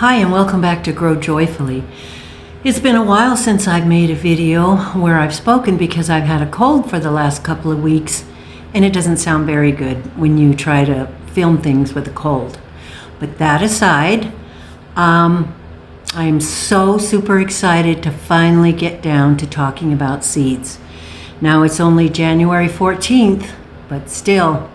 Hi and welcome back to Grow Joyfully. It's been a while since I've made a video where I've spoken because I've had a cold for the last couple of weeks and it doesn't sound very good when you try to film things with a cold. But that aside, I'm so super excited to finally get down to talking about seeds. Now it's only January 14th, but still,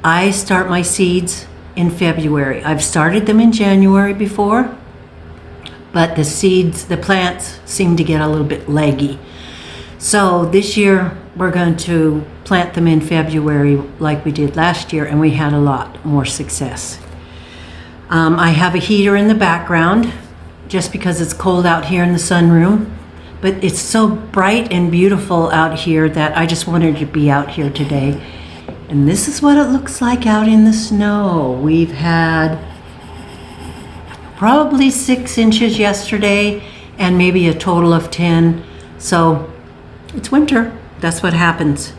I start my seeds in February. I've started them in January before, but the plants seem to get a little bit leggy. So this year we're going to plant them in February like we did last year, and we had a lot more success. I have a heater in the background just because it's cold out here in the sunroom, but it's so bright and beautiful out here that I just wanted to be out here today. And this is what it looks like out in the snow. We've had probably 6 inches yesterday and maybe a total of 10. So it's winter. That's what happens.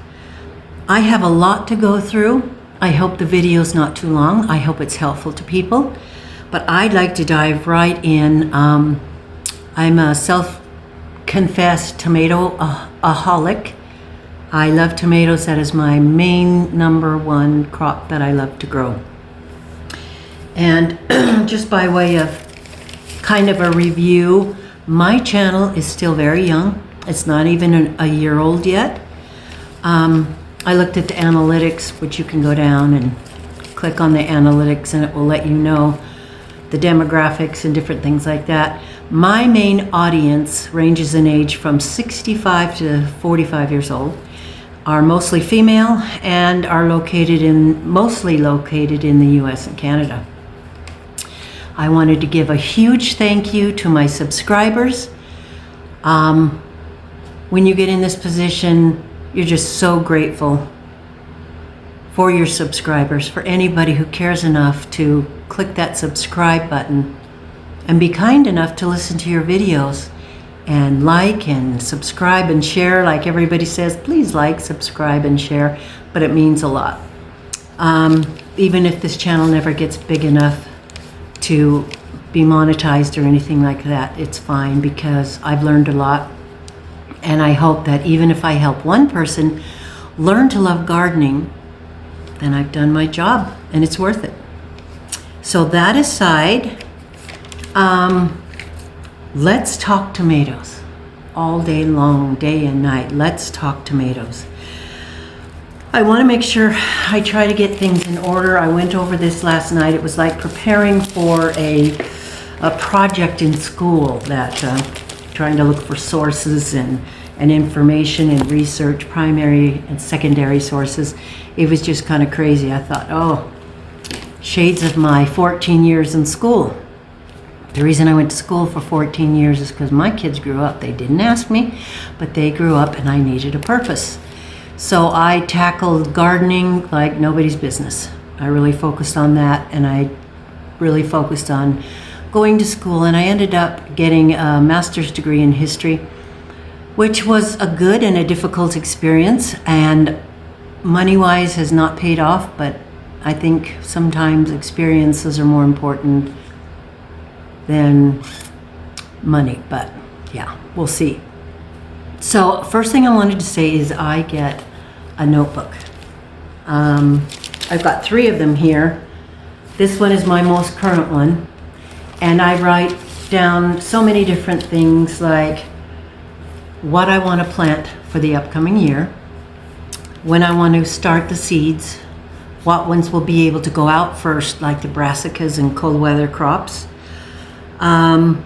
I have a lot to go through. I hope the video's not too long. I hope it's helpful to people. But I'd like to dive right in. I'm a self-confessed tomato-aholic. I love tomatoes. That is my main number one crop that I love to grow. And just by way of kind of a review, my channel is still very young. It's not even a year old yet. I looked at the analytics, which you can go down and click on the analytics and it will let you know the demographics and different things like that. My main audience ranges in age from 65 to 45 years old. Are mostly female and are mostly located in the US and Canada. I wanted to give a huge thank you to my subscribers. When you get in this position, you're just so grateful for your subscribers, for anybody who cares enough to click that subscribe button and be kind enough to listen to your videos. And like and subscribe and share, like everybody says, please like, subscribe, and share, but it means a lot. Even if this channel never gets big enough to be monetized or anything like that, it's fine because I've learned a lot. And I hope that even if I help one person learn to love gardening, then I've done my job and it's worth it. So that aside, let's talk tomatoes all day long, day and night. Let's talk tomatoes. I want to make sure I try to get things in order. I went over this last night. It was like preparing for a project in school, that trying to look for sources and information and research, primary and secondary sources. It was just kind of crazy. I thought, oh, shades of my 14 years in school. The reason I went to school for 14 years is because my kids grew up. They didn't ask me, but they grew up and I needed a purpose. So I tackled gardening like nobody's business. I really focused on that, and I really focused on going to school, and I ended up getting a master's degree in history, which was a good and a difficult experience, and money-wise has not paid off, but I think sometimes experiences are more important than money, but yeah, we'll see. So first thing I wanted to say is I get a notebook. I've got 3 of them here. This one is my most current one, and I write down so many different things, like what I want to plant for the upcoming year, when I want to start the seeds, what ones will be able to go out first, like the brassicas and cold weather crops. I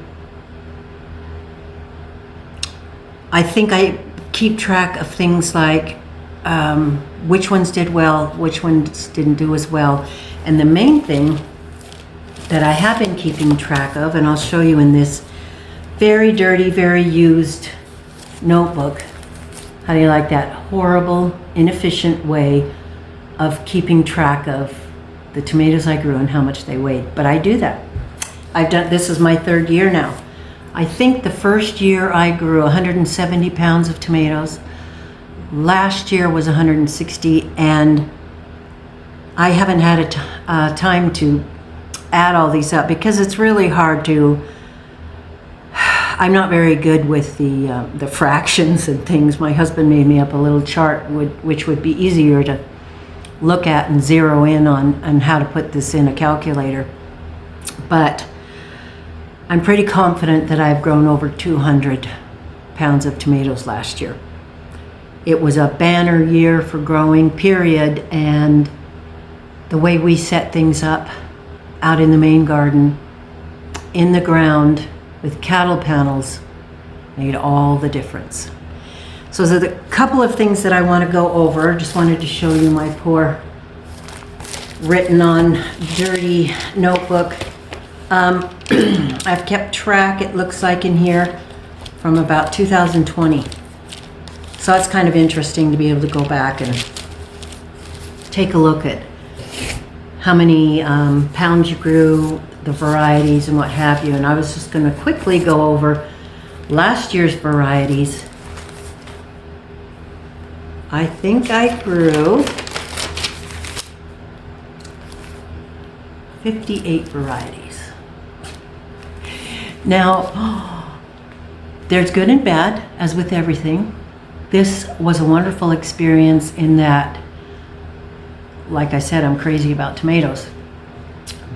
think I keep track of things like which ones did well, which ones didn't do as well. And the main thing that I have been keeping track of, and I'll show you in this very dirty, very used notebook. How do you like that horrible, inefficient way of keeping track of the tomatoes I grew and how much they weighed? But I do that. This is my 3rd year now. I think the first year I grew 170 pounds of tomatoes. Last year was 160, and I haven't had a time to add all these up because it's really hard to. I'm not very good with the fractions and things. My husband made me up a little chart which would be easier to look at and zero in on how to put this in a calculator. But I'm pretty confident that I've grown over 200 pounds of tomatoes last year. It was a banner year for growing, period, and the way we set things up out in the main garden, in the ground, with cattle panels, made all the difference. So there's a couple of things that I want to go over. Just wanted to show you my poor written on dirty notebook. I've kept track, it looks like in here, from about 2020. So it's kind of interesting to be able to go back and take a look at how many pounds you grew, the varieties and what have you. And I was just going to quickly go over last year's varieties. I think I grew 58 varieties. Now, there's good and bad, as with everything. This was a wonderful experience in that, like I said, I'm crazy about tomatoes.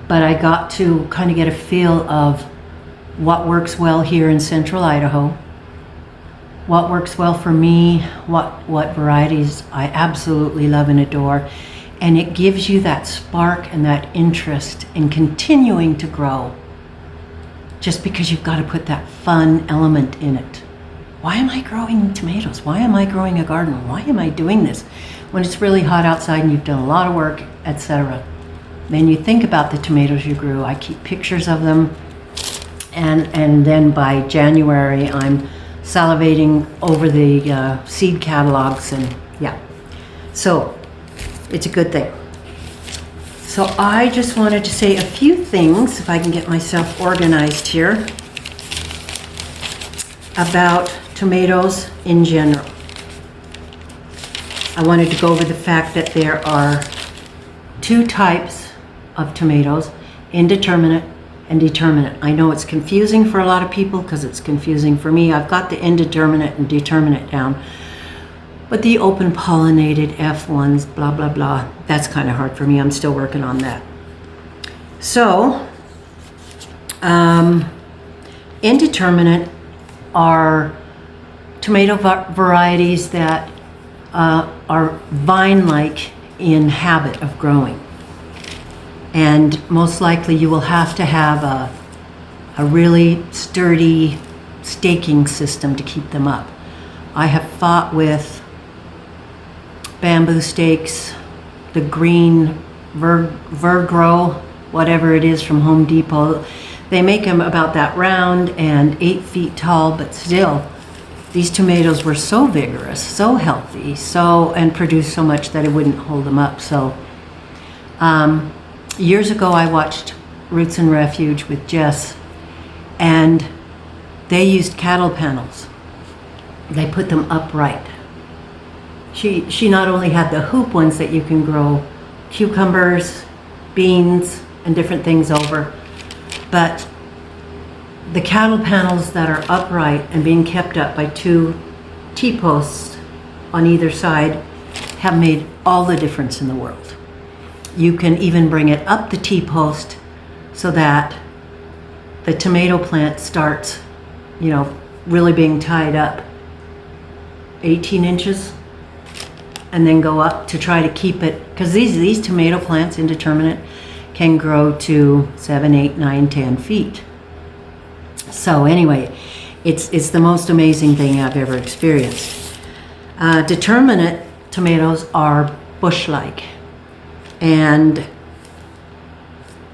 But I got to kind of get a feel of what works well here in central Idaho, what works well for me, what varieties I absolutely love and adore. And it gives you that spark and that interest in continuing to grow, just because you've got to put that fun element in it. Why am I growing tomatoes? Why am I growing a garden? Why am I doing this when it's really hot outside and you've done a lot of work, etc.? Then you think about the tomatoes you grew. I keep pictures of them, and then by January I'm salivating over the seed catalogs, and yeah, so it's a good thing. So I just wanted to say a few things, if I can get myself organized here, about tomatoes in general. I wanted to go over the fact that there are two types of tomatoes, indeterminate and determinate. I know it's confusing for a lot of people because it's confusing for me. I've got the indeterminate and determinate down, but the open pollinated F1s, blah, blah, blah, that's kind of hard for me. I'm still working on that. So, indeterminate are tomato varieties that are vine-like in habit of growing. And most likely you will have to have a really sturdy staking system to keep them up. I have fought with bamboo stakes, the green Vergro, whatever it is from Home Depot. They make them about that round and 8 feet tall, but still, these tomatoes were so vigorous, so healthy, and produced so much that it wouldn't hold them up. So, years ago, I watched Roots and Refuge with Jess, and they used cattle panels. They put them upright. She not only had the hoop ones that you can grow cucumbers, beans, and different things over, but the cattle panels that are upright and being kept up by 2 T-posts on either side have made all the difference in the world. You can even bring it up the T-post so that the tomato plant starts, really being tied up 18 inches and then go up to try to keep it, because these tomato plants, indeterminate, can grow to 7, 8, 9, 10 feet. So anyway, it's the most amazing thing I've ever experienced. Determinate tomatoes are bush-like. And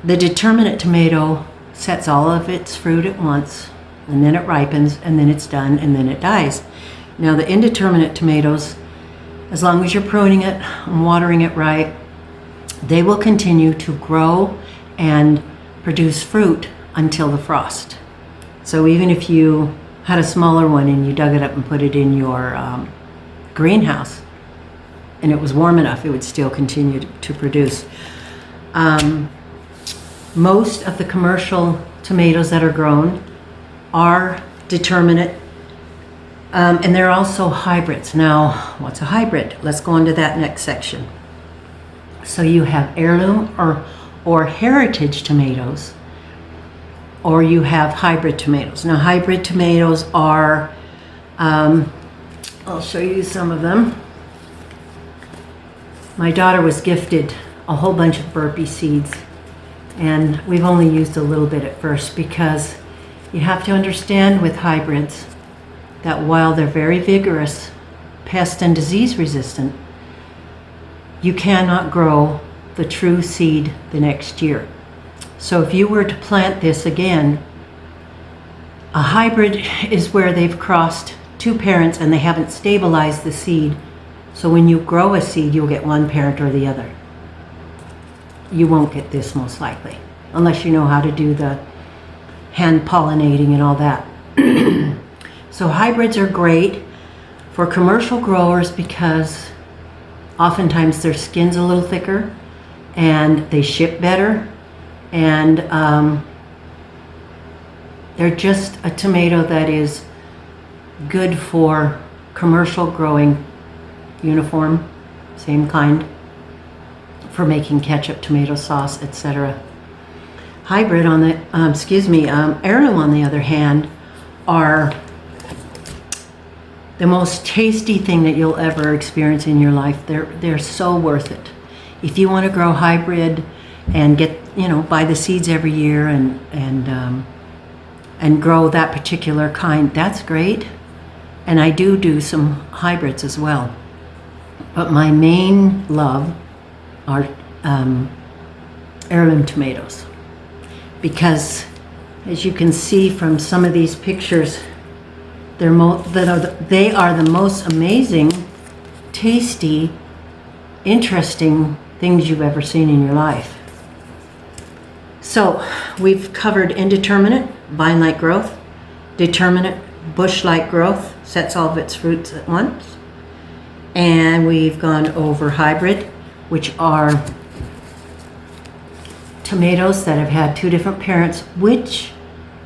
the determinate tomato sets all of its fruit at once, and then it ripens, and then it's done, and then it dies. Now the indeterminate tomatoes, as long as you're pruning it and watering it right, they will continue to grow and produce fruit until the frost. So even if you had a smaller one and you dug it up and put it in your greenhouse, and it was warm enough, it would still continue to produce. Most of the commercial tomatoes that are grown are determinate, and they're also hybrids. Now, what's a hybrid? Let's go into that next section. So you have heirloom or heritage tomatoes, or you have hybrid tomatoes. Now, hybrid tomatoes are, I'll show you some of them. My daughter was gifted a whole bunch of burpee seeds, and we've only used a little bit at first, because you have to understand with hybrids that while they're very vigorous, pest and disease resistant, you cannot grow the true seed the next year. So if you were to plant this again, a hybrid is where they've crossed two parents and they haven't stabilized the seed. So when you grow a seed, you'll get one parent or the other. You won't get this most likely, unless you know how to do the hand pollinating and all that. So hybrids are great for commercial growers because oftentimes their skin's a little thicker and they ship better, and they're just a tomato that is good for commercial growing, uniform, same kind, for making ketchup, tomato sauce, etc. Hybrid on the, heirloom on the other hand, are the most tasty thing that you'll ever experience in your life. They're so worth it. If you want to grow hybrid and get, buy the seeds every year and grow that particular kind, that's great. And I do some hybrids as well. But my main love are heirloom tomatoes, because as you can see from some of these pictures, they are the most amazing, tasty, interesting things you've ever seen in your life. So we've covered indeterminate, vine-like growth, determinate, bush-like growth, sets all of its fruits at once, and we've gone over hybrid, which are tomatoes that have had two different parents, which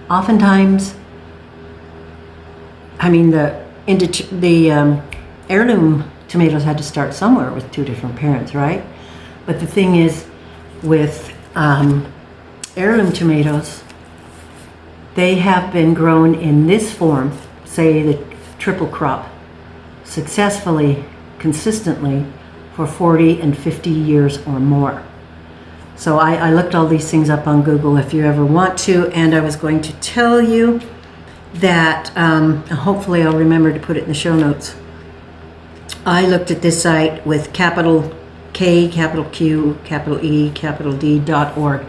oftentimes, the heirloom tomatoes had to start somewhere with two different parents, right? But the thing is, with heirloom tomatoes, they have been grown in this form, say the triple crop, successfully, consistently, for 40 and 50 years or more. So I looked all these things up on Google if you ever want to, and I was going to tell you that, hopefully I'll remember to put it in the show notes. I looked at this site with capital K, capital Q, capital E, capital D.org,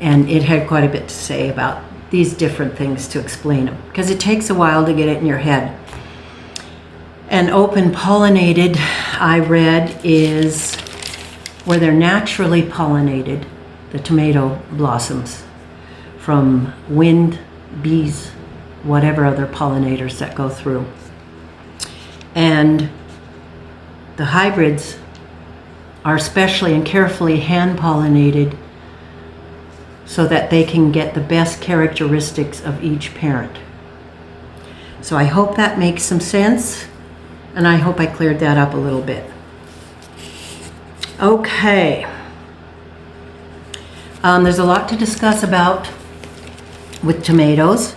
and it had quite a bit to say about these different things to explain them, because it takes a while to get it in your head. And open pollinated, I read, is where they're naturally pollinated, the tomato blossoms, from wind, bees, whatever other pollinators that go through. And the hybrids are specially and carefully hand pollinated so that they can get the best characteristics of each parent. So I hope that makes some sense, and I hope I cleared that up a little bit. Okay. There's a lot to discuss about with tomatoes.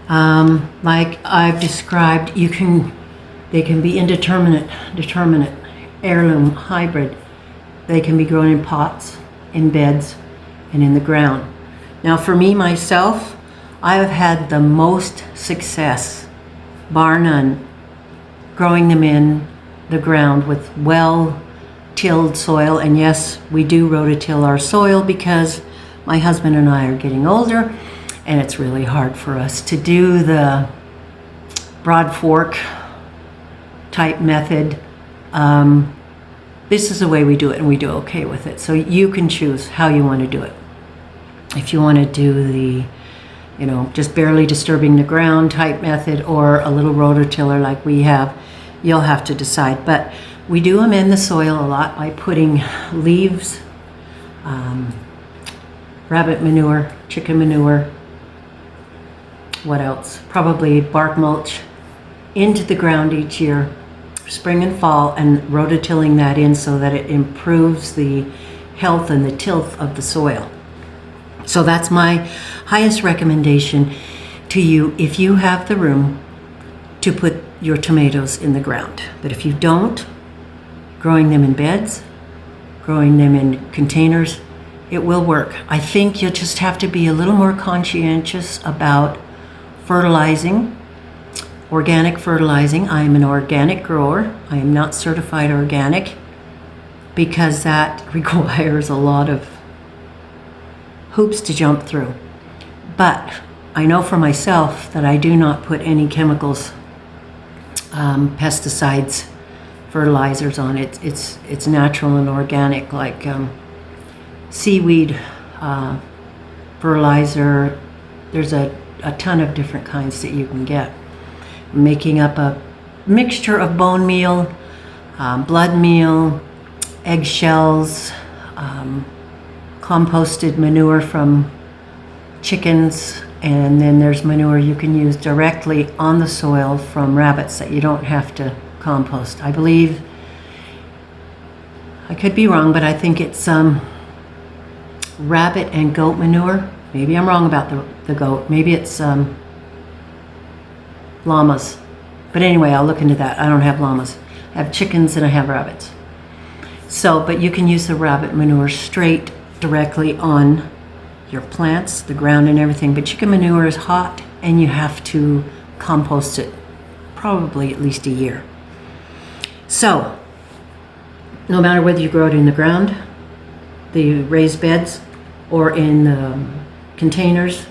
Like I've described, they can be indeterminate, determinate, heirloom, hybrid. They can be grown in pots, in beds, and in the ground. Now for me, myself, I have had the most success, bar none, growing them in the ground with well-tilled soil. And yes, we do rototill our soil because my husband and I are getting older, and it's really hard for us to do the broad fork type method. This is the way we do it, and we do okay with it. So you can choose how you want to do it. If you want to do the, just barely disturbing the ground type method, or a little rototiller like we have, you'll have to decide. But we do amend the soil a lot by putting leaves, rabbit manure, chicken manure, what else? Probably bark mulch into the ground each year, spring and fall, and rototilling that in so that it improves the health and the tilth of the soil. So that's my highest recommendation to you if you have the room to put your tomatoes in the ground. But if you don't, growing them in beds, growing them in containers, it will work. I think you'll just have to be a little more conscientious about fertilizing, organic fertilizing. I am an organic grower. I am not certified organic because that requires a lot of hoops to jump through. But I know for myself that I do not put any chemicals, pesticides, fertilizers on it. It's natural and organic, like seaweed fertilizer. There's a ton of different kinds that you can get. Making up a mixture of bone meal, blood meal, eggshells, composted manure from chickens, and then there's manure you can use directly on the soil from rabbits that you don't have to compost. I believe, I could be wrong, but I think it's rabbit and goat manure. Maybe I'm wrong about the goat. Maybe it's llamas. But anyway, I'll look into that. I don't have llamas. I have chickens and I have rabbits. So, but you can use the rabbit manure straight directly on your plants, the ground and everything. But chicken manure is hot and you have to compost it probably at least a year. So, no matter whether you grow it in the ground, the raised beds, or in containers,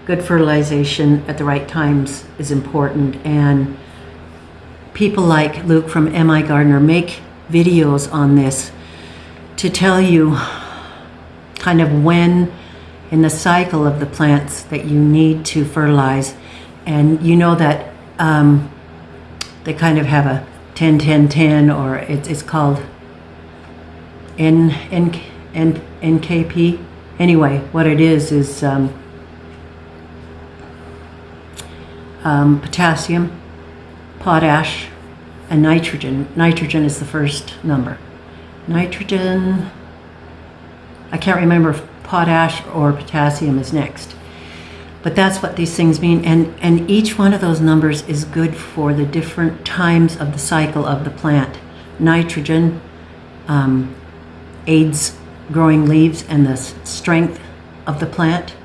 good fertilization at the right times is important. And people like Luke from MI Gardener make videos on this to tell you kind of when in the cycle of the plants that you need to fertilize. And you know that they kind of have a 10-10-10, or it's called NKP. Anyway, what it is potassium, potash, and nitrogen. Nitrogen is the first number. Nitrogen, I can't remember if potash or potassium is next. But that's what these things mean. And each one of those numbers is good for the different times of the cycle of the plant. Nitrogen aids growing leaves and the strength of the plant.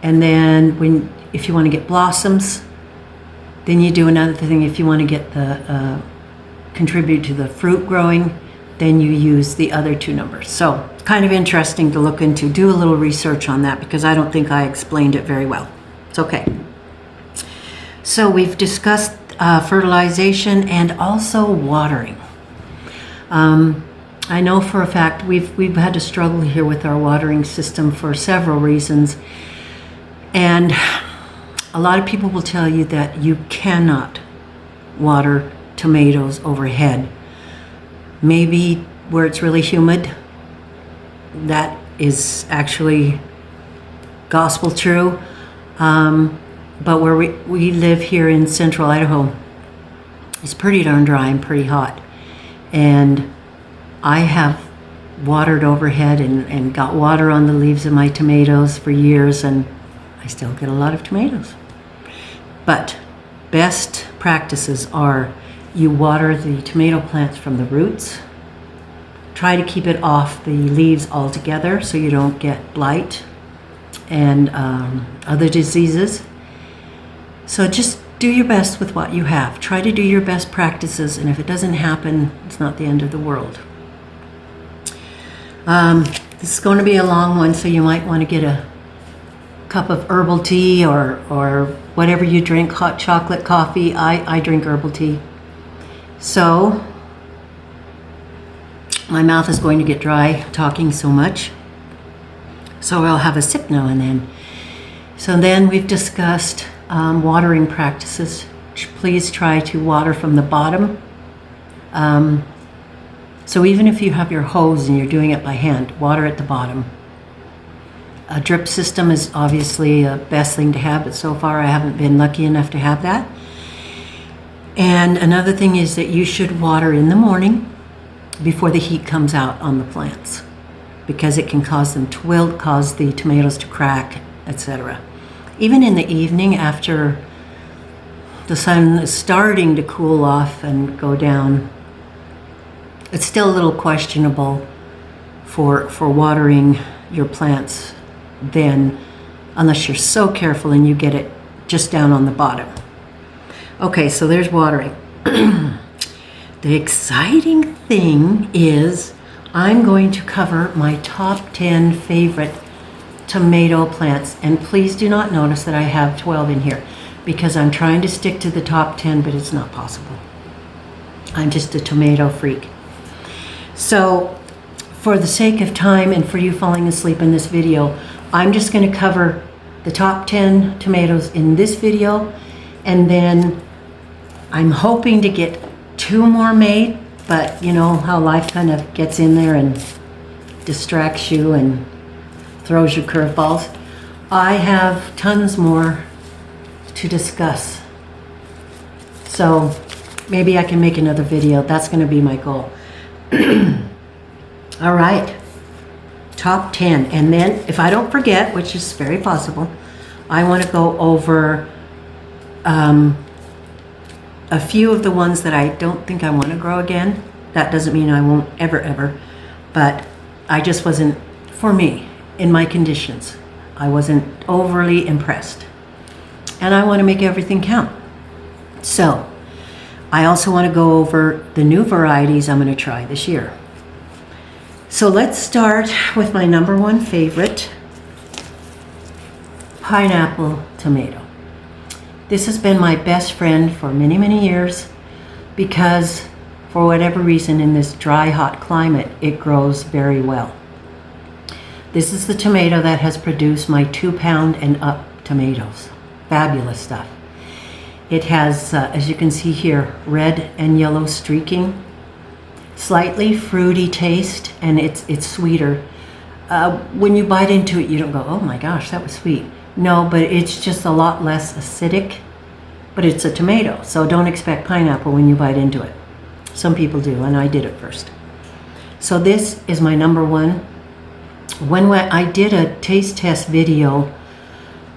And then if you want to get blossoms, then you do another thing. If you want to get the contribute to the fruit growing, then you use the other two numbers. So it's kind of interesting to look into. Do a little research on that because I don't think I explained it very well. It's okay. So we've discussed fertilization and also watering. I know for a fact we've had to struggle here with our watering system for several reasons. And a lot of people will tell you that you cannot water tomatoes overhead. Maybe where it's really humid, that is actually gospel true. But where we live here in central Idaho, it's pretty darn dry and pretty hot. And I have watered overhead and got water on the leaves of my tomatoes for years, and I still get a lot of tomatoes. But best practices are you water the tomato plants from the roots. Try to keep it off the leaves altogether so you don't get blight and other diseases. So just do your best with what you have. Try to do your best practices, and if it doesn't happen, it's not the end of the world. This is going to be a long one, so you might want to get a cup of herbal tea or whatever you drink, hot chocolate, coffee. I drink herbal tea. So my mouth is going to get dry talking so much. So I'll have a sip now and then. So then we've discussed watering practices. Please try to water from the bottom. So even if you have your hose and you're doing it by hand, water at the bottom. A drip system is obviously the best thing to have, but so far I haven't been lucky enough to have that. And another thing is that you should water in the morning before the heat comes out on the plants, because it can cause them to wilt, cause the tomatoes to crack, etc. Even in the evening after the sun is starting to cool off and go down, it's still a little questionable for watering your plants then, unless you're so careful and you get it just down on the bottom. Okay, so there's watering. The exciting thing is I'm going to cover my top 10 favorite tomato plants, and please do not notice that I have 12 in here, because I'm trying to stick to the top 10, but it's not possible. I'm just a tomato freak. So for the sake of time and for you falling asleep in this video, I'm just going to cover the top 10 tomatoes in this video, and then I'm hoping to get 2 more made, but you know how life kind of gets in there and distracts you and throws you curveballs. I have tons more to discuss, so maybe I can make another video. That's going to be my goal. All right, top 10, and then if I don't forget, which is very possible, I want to go over a few of the ones that I don't think I want to grow again. That doesn't mean I won't ever, but I just wasn't, for me, in my conditions, I wasn't overly impressed. And I want to make everything count. So I also want to go over the new varieties I'm going to try this year. So let's start with my number 1 favorite, pineapple tomato. This has been my best friend for many, many years, because for whatever reason in this dry, hot climate, it grows very well. This is the tomato that has produced my 2-pound and up tomatoes. Fabulous stuff. It has, as you can see here, red and yellow streaking, slightly fruity taste, and it's sweeter. When you bite into it, you don't go, oh my gosh, that was sweet. No, but it's just a lot less acidic, but it's a tomato, so don't expect pineapple when you bite into it. Some people do, and I did at first. So this is my number 1. When I did a taste test video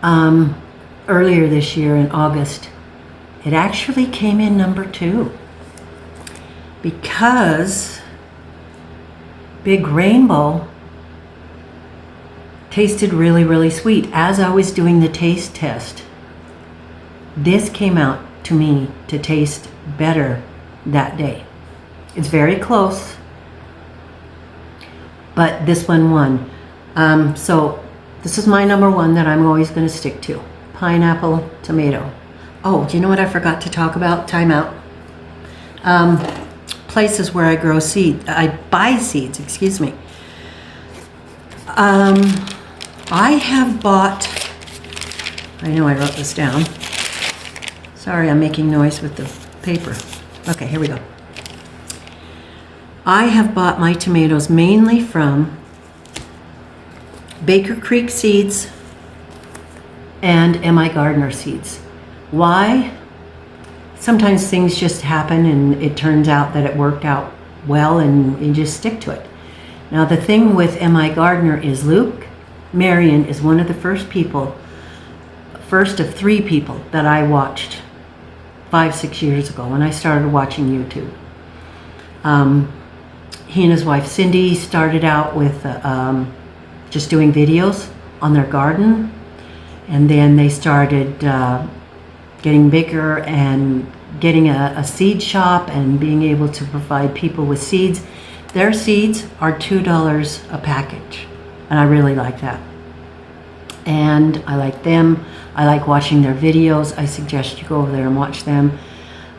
earlier this year in August, it actually came in number 2, because Big Rainbow tasted really, really sweet. As I was doing the taste test, this came out to me to taste better that day. It's very close, but this one won. So this is my number 1 that I'm always going to stick to. Pineapple tomato. Oh, do you know what I forgot to talk about? Time out. Places where I grow seeds. I buy seeds, excuse me. I have bought, I know I wrote this down. Sorry, I'm making noise with the paper. Okay, here we go. I have bought my tomatoes mainly from Baker Creek Seeds and M.I. Gardner Seeds. Why? Sometimes things just happen and it turns out that it worked out well and you just stick to it. Now the thing with M.I. Gardner is Luke Marion is one of the first of 3 people that I watched 5-6 years ago when I started watching YouTube. He and his wife Cindy started out with just doing videos on their garden, and then they started getting bigger and getting a seed shop and being able to provide people with seeds. Their seeds are $2 a package, and I really like that. And I like them. I like watching their videos. I suggest you go over there and watch them.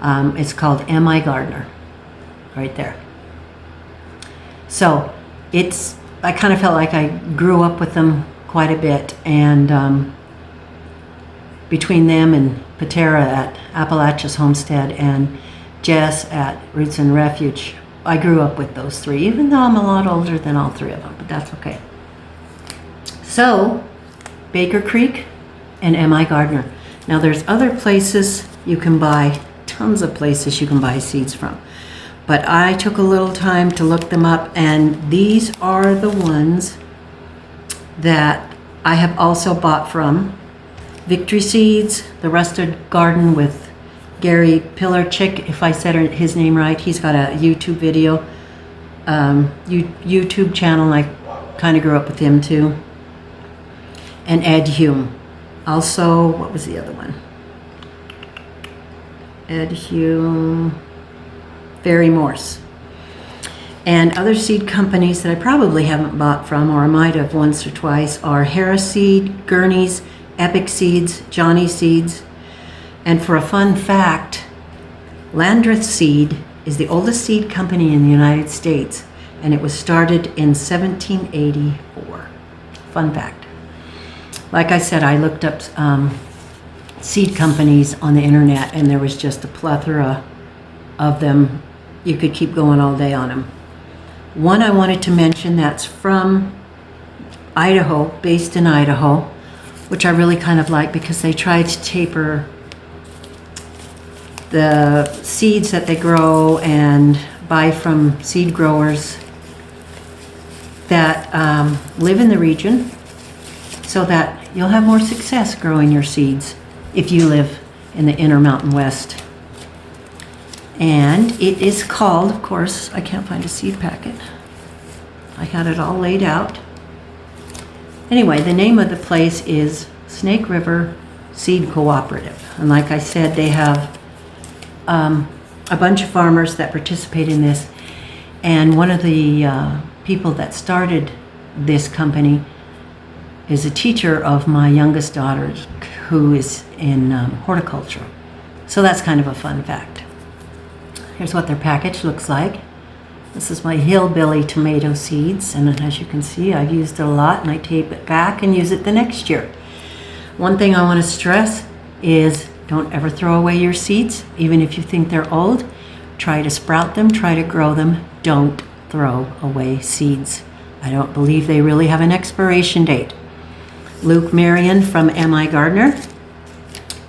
It's called M.I. Gardner, right there. So I kind of felt like I grew up with them quite a bit, and between them and Patera at Appalachia's Homestead and Jess at Roots and Refuge, I grew up with those 3, even though I'm a lot older than all 3 of them, but that's okay. So, Baker Creek and M.I. Gardner. Now there's other places you can buy, tons of places you can buy seeds from. But I took a little time to look them up, and these are the ones that I have also bought from. Victory Seeds, the Rusted Garden with Gary Pillarchick, if I said his name right. He's got a YouTube video, YouTube channel, and I kind of grew up with him too. And Ed Hume. Also, what was the other one? Ed Hume, Barry Morse. And other seed companies that I probably haven't bought from, or I might have once or twice, are Harris Seed, Gurney's, Epic Seeds, Johnny Seeds. And for a fun fact, Landreth Seed is the oldest seed company in the United States, and it was started in 1784. Fun fact. Like I said, I looked up seed companies on the internet, and there was just a plethora of them. You could keep going all day on them. One I wanted to mention that's from Idaho, based in Idaho, which I really kind of like because they try to taper the seeds that they grow and buy from seed growers that live in the region, so that you'll have more success growing your seeds if you live in the Intermountain West. And it is called, of course, I can't find a seed packet. I had it all laid out. Anyway, the name of the place is Snake River Seed Cooperative. And like I said, they have a bunch of farmers that participate in this. And one of the people that started this company is a teacher of my youngest daughter, who is in horticulture. So that's kind of a fun fact. Here's what their package looks like. This is my hillbilly tomato seeds, and as you can see, I've used it a lot, and I tape it back and use it the next year. One thing I want to stress is don't ever throw away your seeds, even if you think they're old. Try to sprout them, try to grow them. Don't throw away seeds. I don't believe they really have an expiration date. Luke Marion from M.I. Gardner.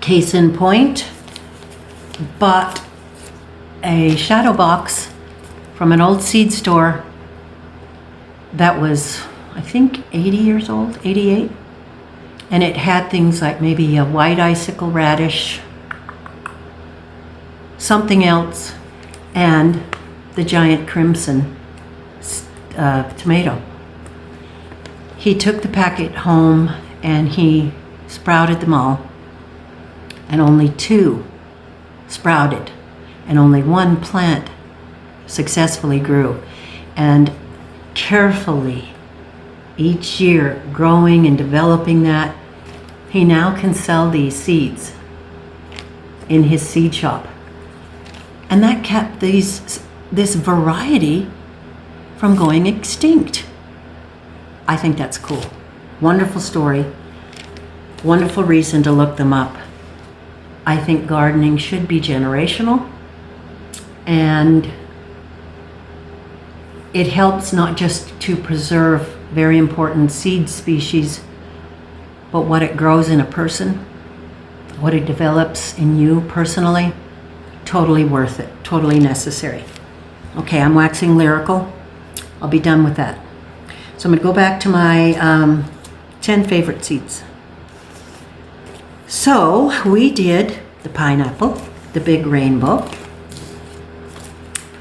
Case in point, bought a shadow box from an old seed store that was, I think, 80 years old, 88. And it had things like maybe a white icicle radish, something else, and the giant crimson tomato. He took the packet home and he sprouted them all, and only 2 sprouted, and only 1 plant successfully grew. And carefully, each year, growing and developing that, he now can sell these seeds in his seed shop. And that kept this variety from going extinct. I think that's cool. Wonderful story. Wonderful reason to look them up. I think gardening should be generational, and it helps not just to preserve very important seed species, but what it grows in a person, what it develops in you personally. Totally worth it, totally necessary. Okay, I'm waxing lyrical. I'll be done with that. So I'm going to go back to my 10 favorite seeds. So we did the pineapple, the big rainbow.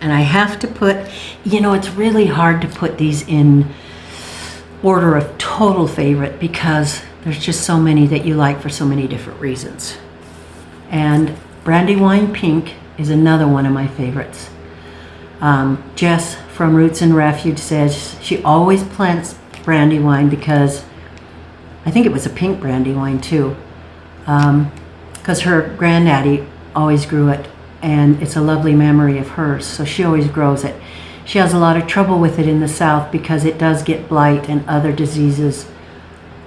And I have to put, it's really hard to put these in order of total favorite because there's just so many that you like for so many different reasons. And Brandywine Pink is another one of my favorites. Jess from Roots and Refuge says she always plants Brandywine because I think it was a pink Brandywine too, because her granddaddy always grew it, and it's a lovely memory of hers, so she always grows it. She has a lot of trouble with it in the South because it does get blight and other diseases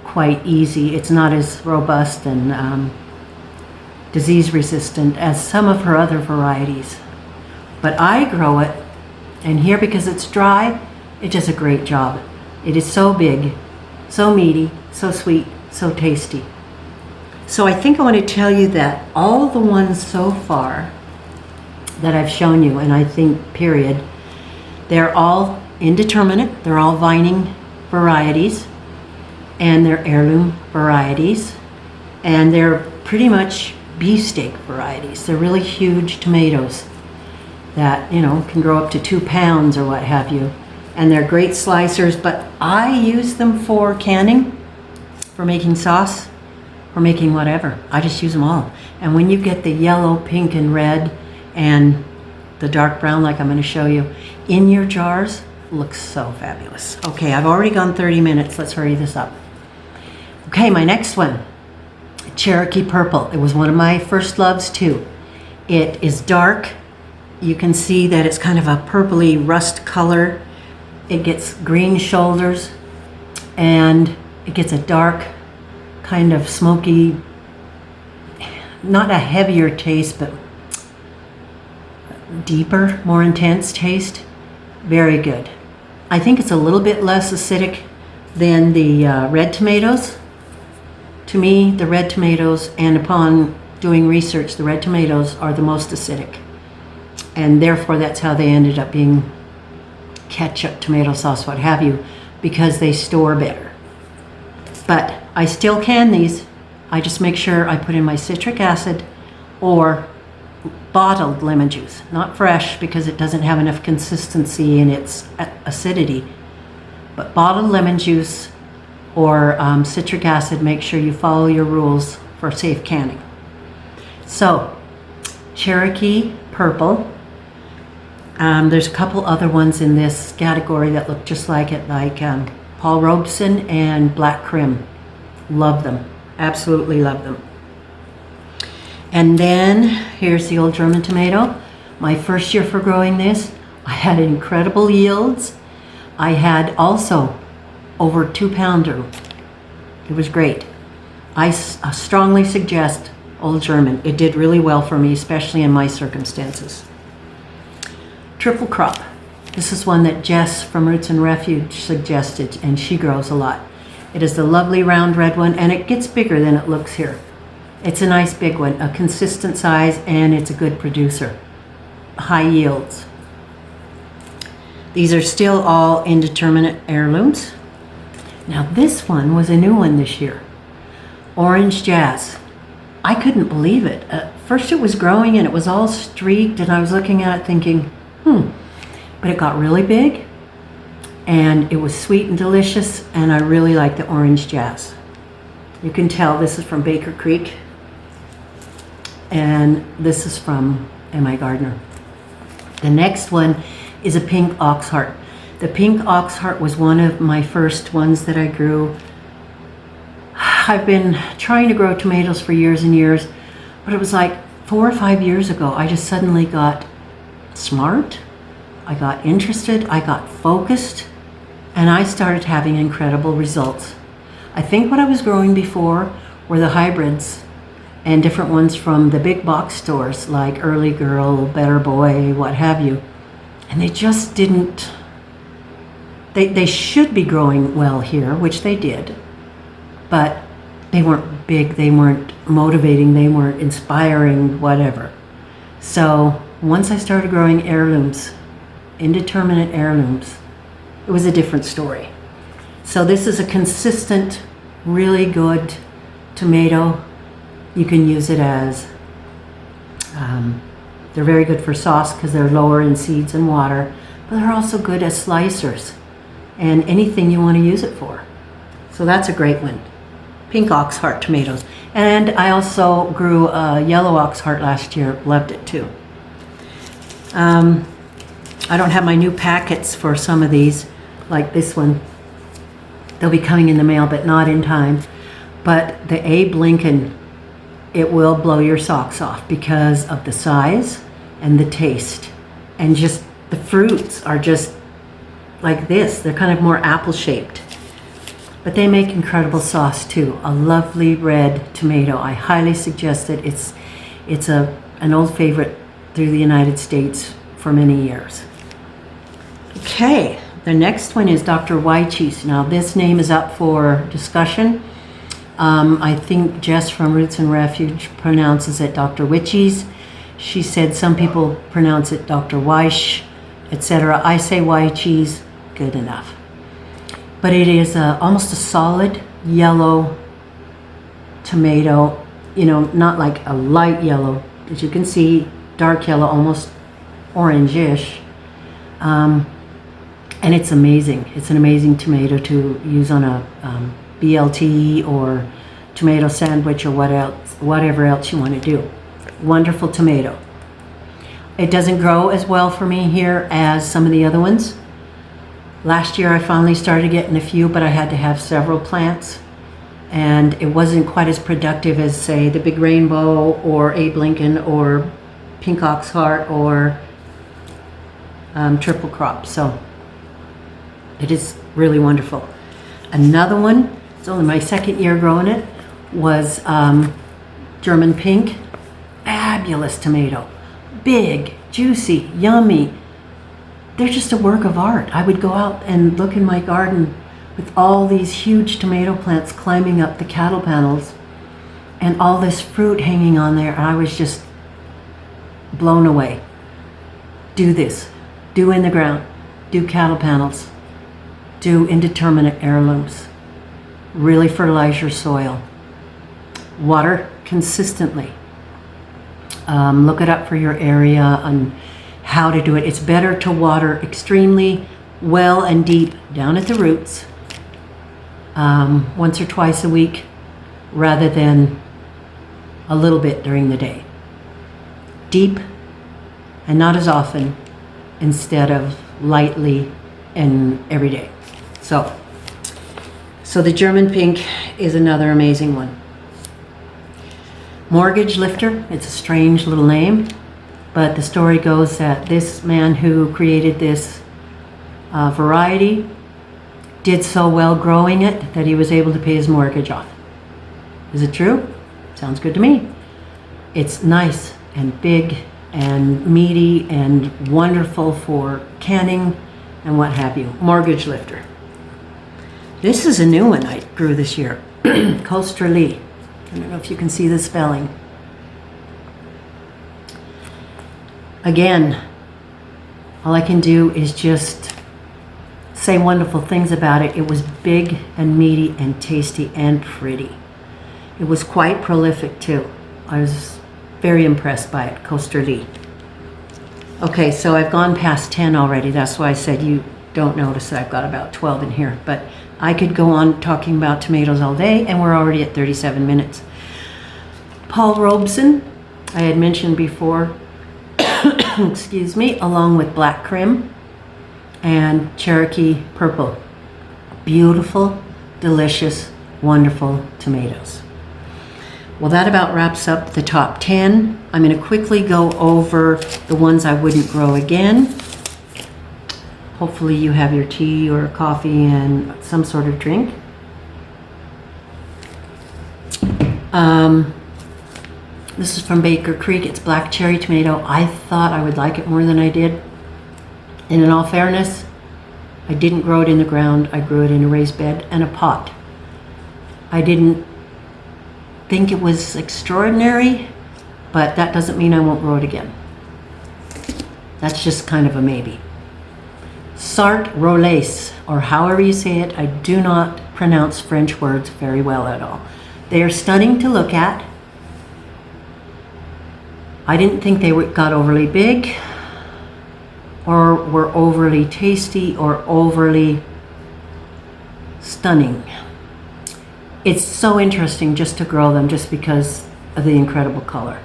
quite easy. It's not as robust and disease resistant as some of her other varieties. But I grow it, and here, because it's dry, it does a great job. It is so big So meaty, so sweet, so tasty. So I think I want to tell you that all the ones so far that I've shown you, and I think period, they're all indeterminate. They're all vining varieties, and they're heirloom varieties, and they're pretty much beefsteak varieties. They're really huge tomatoes that, you know, can grow up to 2 pounds or what have you. And they're great slicers, but I use them for canning, for making sauce, for making whatever. I just use them all. And when you get the yellow, pink, and red, and the dark brown like I'm going to show you, in your jars, looks so fabulous. Okay, I've already gone 30 minutes. Let's hurry this up. Okay, my next one, Cherokee Purple. It was one of my first loves too. It is dark. You can see that it's kind of a purpley rust color. It gets green shoulders, and it gets a dark, kind of smoky, not a heavier taste, but deeper, more intense taste. Very good. I think it's a little bit less acidic than the red tomatoes. To me, the red tomatoes, and upon doing research, the red tomatoes are the most acidic. And therefore, that's how they ended up being ketchup, tomato sauce, what have you, because they store better. But I still can these. I just make sure I put in my citric acid or bottled lemon juice, not fresh because it doesn't have enough consistency in its acidity. But bottled lemon juice or citric acid, make sure you follow your rules for safe canning. So, Cherokee Purple. There's a couple other ones in this category that look just like it, like Paul Robeson and Black Krim. Love them. Absolutely love them. And then here's the old German tomato. My first year for growing this, I had incredible yields. I had also over 2-pounder. It was great. I strongly suggest old German. It did really well for me, especially in my circumstances. Triple crop. This is one that Jess from Roots and Refuge suggested, and she grows a lot. It is the lovely round red one, and it gets bigger than it looks here. It's a nice big one, a consistent size, and it's a good producer. High yields. These are still all indeterminate heirlooms. Now this one was a new one this year. Orange Jazz. I couldn't believe it. First it was growing and it was all streaked, and I was looking at it thinking, but it got really big, and it was sweet and delicious, and I really like the Orange Jazz. You can tell this is from Baker Creek, and this is from M.I. Gardner. The next one is a pink oxheart. The pink oxheart was one of my first ones that I grew. I've been trying to grow tomatoes for years and years, but it was like 4 or 5 years ago, I just suddenly got smart, I got interested, I got focused, and I started having incredible results. I think what I was growing before were the hybrids and different ones from the big box stores like Early Girl, Better Boy, what have you. And they just didn't, they should be growing well here, which they did, but they weren't big, they weren't motivating, they weren't inspiring, whatever. So once I started growing heirlooms, indeterminate heirlooms, it was a different story. So this is a consistent, really good tomato. You can use it as, they're very good for sauce because they're lower in seeds and water, but they're also good as slicers and anything you want to use it for. So that's a great one. Pink oxheart tomatoes. And I also grew a yellow oxheart last year, loved it too. I don't have my new packets for some of these, like this one. They'll be coming in the mail, but not in time. But the Abe Lincoln, it will blow your socks off because of the size and the taste. And just the fruits are just like this. They're kind of more apple-shaped. But they make incredible sauce too. A lovely red tomato. I highly suggest it. It's an old favorite through the United States for many years. Okay, The next one is Dr. Wycheese. Now this name is up for discussion. I think Jess from Roots and Refuge pronounces it Dr. Wycheese. She said some people pronounce it Dr. Weish, etc. I say Wycheese, good enough. But it is almost a solid yellow tomato, you know, not like a light yellow. As you can see, dark yellow, almost orangish. And it's amazing. It's an amazing tomato to use on a BLT or tomato sandwich or whatever else you want to do. Wonderful tomato. It doesn't grow as well for me here as some of the other ones. Last year I finally started getting a few, but I had to have several plants. And it wasn't quite as productive as, say, the Big Rainbow or Abe Lincoln or Pink Ox Heart or Triple Crop. So it is really wonderful. Another one, it's only my second year growing it, was German Pink. Fabulous tomato. Big, juicy, yummy. They're just a work of art. I would go out and look in my garden with all these huge tomato plants climbing up the cattle panels and all this fruit hanging on there. I was just blown away. Do this. Do in the ground. Do cattle panels. Do indeterminate heirlooms. Really fertilize your soil. Water consistently. Look it up for your area on how to do it. It's better to water extremely well and deep down at the roots once or twice a week rather than a little bit during the day. Deep and not as often instead of lightly and every day. So the German Pink is another amazing one. Mortgage Lifter, it's a strange little name, but the story goes that this man who created this variety did so well growing it that he was able to pay his mortgage off. Is it true? Sounds good to me. It's nice and big and meaty and wonderful for canning and what have you. Mortgage Lifter. This is a new one I grew this year. Coasterly. I don't know if you can see the spelling. Again, all I can do is just say wonderful things about it. It was big and meaty and tasty and pretty. It was quite prolific too. I was very impressed by it, Coasterly. Okay, so I've gone past 10 already. That's why I said you don't notice that I've got about 12 in here. But I could go on talking about tomatoes all day, and we're already at 37 minutes. Paul Robeson, I had mentioned before, excuse me, along with Black Crim and Cherokee Purple. Beautiful, delicious, wonderful tomatoes. Well, that about wraps up the top 10. I'm going to quickly go over the ones I wouldn't grow again. Hopefully you have your tea or coffee and some sort of drink. This is from Baker Creek. It's black cherry tomato. I thought I would like it more than I did. And in all fairness, I didn't grow it in the ground. I grew it in a raised bed and a pot. I didn't think it was extraordinary, but that doesn't mean I won't grow it again. That's just kind of a maybe. Sartre Roulace, or however you say it, I do not pronounce French words very well at all. They are stunning to look at. I didn't think they got overly big or were overly tasty or overly stunning. It's so interesting just to grow them just because of the incredible color.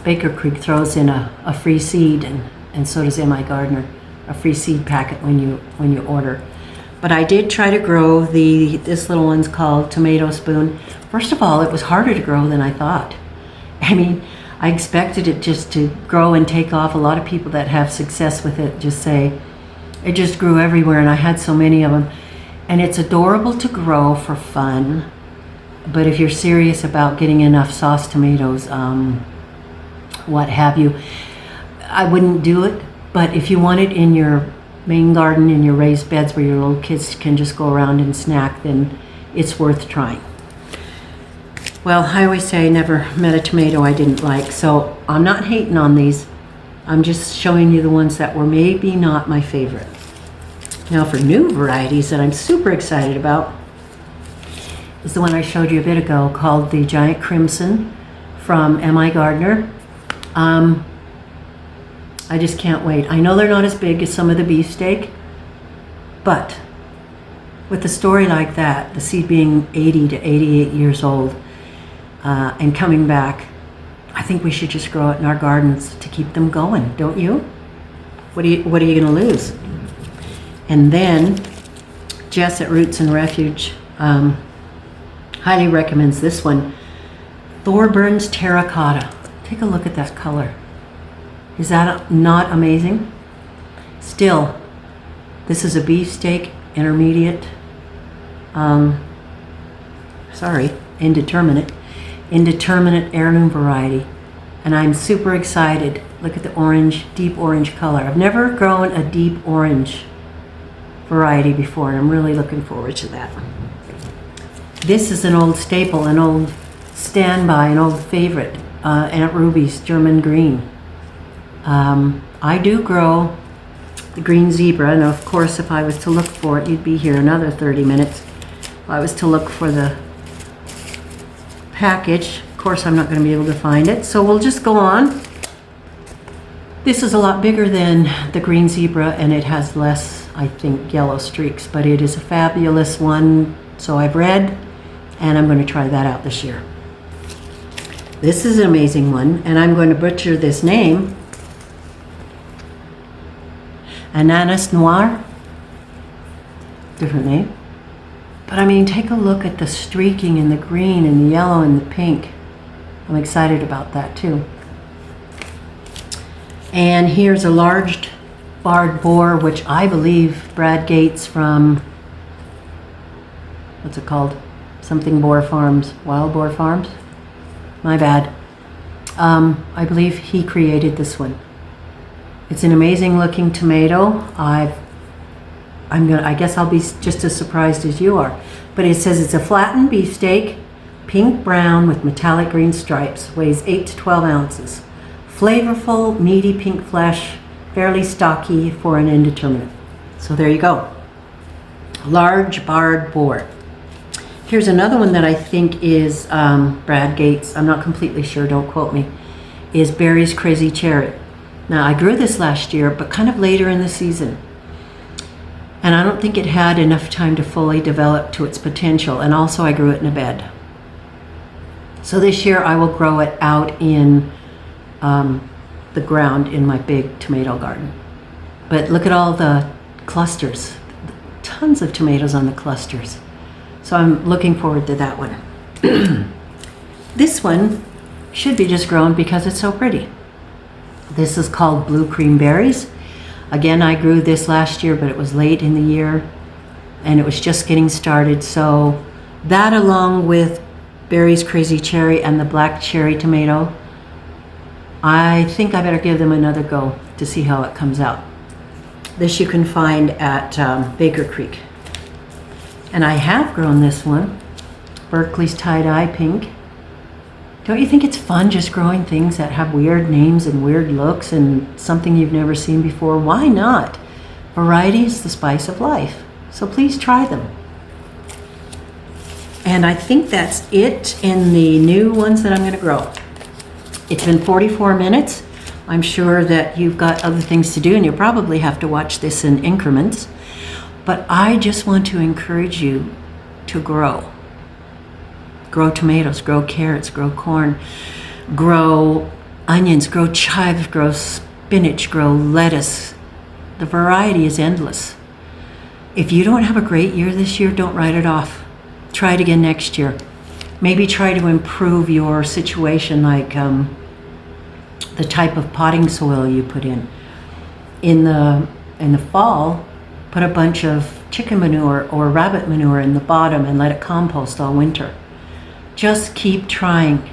Baker Creek throws in a free seed, and so does M.I. Gardner, a free seed packet when you order. But I did try to grow this little one's called Tomato Spoon. First of all, it was harder to grow than I thought. I mean, I expected it just to grow and take off. A lot of people that have success with it just say it just grew everywhere, and I had so many of them. And it's adorable to grow for fun, but if you're serious about getting enough sauce tomatoes, what have you, I wouldn't do it. But if you want it in your main garden, in your raised beds where your little kids can just go around and snack, then it's worth trying. Well, I always say I never met a tomato I didn't like, so I'm not hating on these. I'm just showing you the ones that were maybe not my favorite. Now for new varieties that I'm super excited about is the one I showed you a bit ago called the Giant Crimson from M.I. Gardner. I just can't wait. I know they're not as big as some of the beefsteak, but with a story like that, the seed being 80 to 88 years old and coming back, I think we should just grow it in our gardens to keep them going, don't you? What are you going to lose? And then Jess at Roots and Refuge highly recommends this one, Thorburns Terracotta. Take a look at that color. Is that not amazing? Still, this is a beefsteak intermediate, indeterminate heirloom variety. And I'm super excited. Look at the orange, deep orange color. I've never grown a deep orange variety before, and I'm really looking forward to that. This is an old staple, an old standby, an old favorite, Aunt Ruby's German green. I do grow the green zebra, and of course if I was to look for it, you'd be here another 30 minutes. If I was to look for the package, of course I'm not going to be able to find it, so we'll just go on. This is a lot bigger than the green zebra, and it has less, I think, yellow streaks, but it is a fabulous one, so I've read, and I'm going to try that out this year. This is an amazing one, and I'm going to butcher this name. Ananas Noir, different name. But I mean, take a look at the streaking in the green and the yellow and the pink. I'm excited about that too. And here's a large barred boar, which I believe Brad Gates from, what's it called? Something Boar Farms, Wild Boar Farms? My bad. I believe he created this one. It's an amazing looking tomato. I guess I'll be just as surprised as you are. But it says it's a flattened beefsteak, pink brown with metallic green stripes, weighs 8 to 12 ounces. Flavorful, meaty pink flesh, fairly stocky for an indeterminate. So there you go. Large barred boar. Here's another one that I think is Brad Gates. I'm not completely sure, don't quote me. Is Barry's Crazy Cherry. Now, I grew this last year, but kind of later in the season. And I don't think it had enough time to fully develop to its potential. And also I grew it in a bed. So this year I will grow it out in the ground in my big tomato garden. But look at all the clusters. Tons of tomatoes on the clusters. So I'm looking forward to that one. This one should be just grown because it's so pretty. This is called Blue Cream Berries. Again, I grew this last year, but it was late in the year and it was just getting started. So that, along with Barry's Crazy Cherry and the black cherry tomato, I think I better give them another go to see how it comes out. This you can find at Baker Creek. And I have grown this one, Berkeley's Tie-Dye Pink. Don't you think it's fun just growing things that have weird names and weird looks and something you've never seen before? Why not? Variety is the spice of life. So please try them. And I think that's it in the new ones that I'm going to grow. It's been 44 minutes. I'm sure that you've got other things to do and you'll probably have to watch this in increments. But I just want to encourage you to grow. Grow tomatoes, grow carrots, grow corn, grow onions, grow chives, grow spinach, grow lettuce. The variety is endless. If you don't have a great year this year, don't write it off. Try it again next year. Maybe try to improve your situation, like the type of potting soil you put in. In the fall, put a bunch of chicken manure or rabbit manure in the bottom and let it compost all winter. Just keep trying.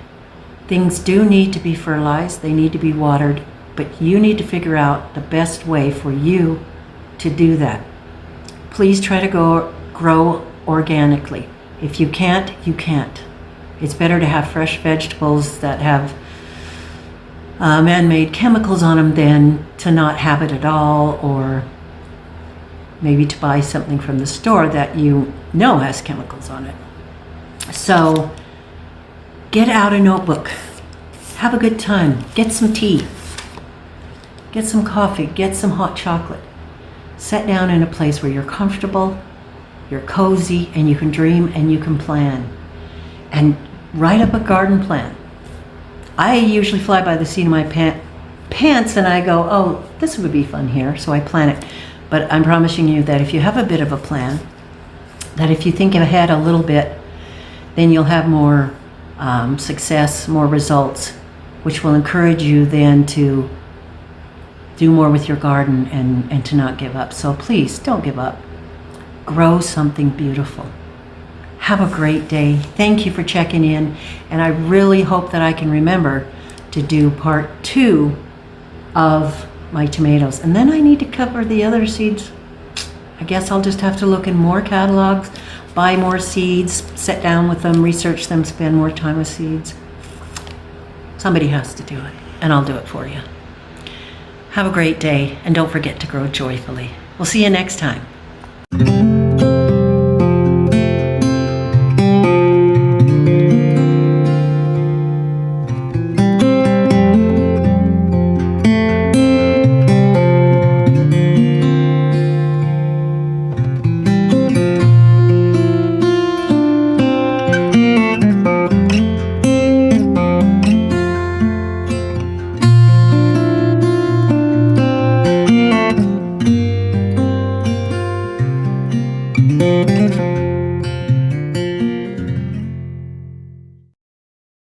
Things do need to be fertilized. They need to be watered. but you need to figure out the best way for you to do that. Please try to grow organically. If you can't, you can't. It's better to have fresh vegetables that have man-made chemicals on them than to not have it at all, or maybe to buy something from the store that you know has chemicals on it. So get out a notebook. Have a good time. Get some tea. Get some coffee. Get some hot chocolate. Sit down in a place where you're comfortable, you're cozy, and you can dream and you can plan. And write up a garden plan. I usually fly by the seat of my pants and I go, oh, this would be fun here, so I plan it. But I'm promising you that if you have a bit of a plan, that if you think ahead a little bit, then you'll have more success, more results, which will encourage you then to do more with your garden and to not give up. So please don't give up. Grow something beautiful. Have a great day. Thank you for checking in. And I really hope that I can remember to do part 2 of my tomatoes. And then I need to cover the other seeds. I guess I'll just have to look in more catalogs, buy more seeds, sit down with them, research them, spend more time with seeds. Somebody has to do it, and I'll do it for you. Have a great day, and don't forget to grow joyfully. We'll see you next time.